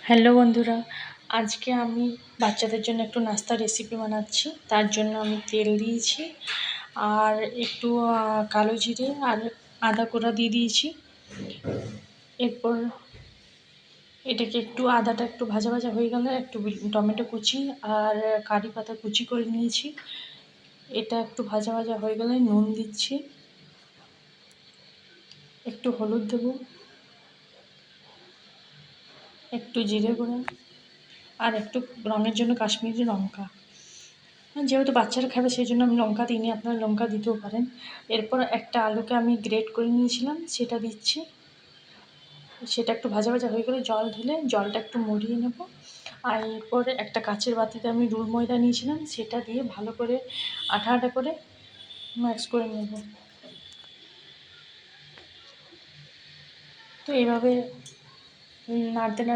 Hello বন্ধুরা, আজকে আমি বাচ্চাদের জন্য একটু নাস্তার রেসিপি বানাচ্ছি। তার জন্য আমি তেল দিয়েছি আর একটু কালো জিরে আর আদা কোড়া দিয়ে দিয়েছি। এরপর এটাকে আদাটা একটু ভাজা ভাজা হয়ে গেলে একটু টমেটো কুচি আর কারি পাতা কুচি করে নিয়েছি। এটা একটু ভাজা ভাজা হয়ে গেলে নুন দিচ্ছি, একটু হলুদ দেবো, একটু জিরে গুঁড়ো আর একটু রঙের জন্য কাশ্মীরি লঙ্কা। যেহেতু বাচ্চারা খাবে সেই জন্য আমি লঙ্কা দিইনি, আপনারা লঙ্কা দিতেও পারেন। এরপর একটা আলুকে আমি গ্রেট করে নিয়েছিলাম, সেটা দিচ্ছি। সেটা একটু ভাজা ভাজা হয়ে গেলে জল ঢেলে জলটা একটু মরিয়ে নেব। আর এরপরে একটা কাচের বাটিতে আমি রুল ময়দা নিয়েছিলাম, সেটা দিয়ে ভালো করে আঠা আঠা করে ম্যাশ করে নেব। তো এইভাবে নাড়তে নাড়তে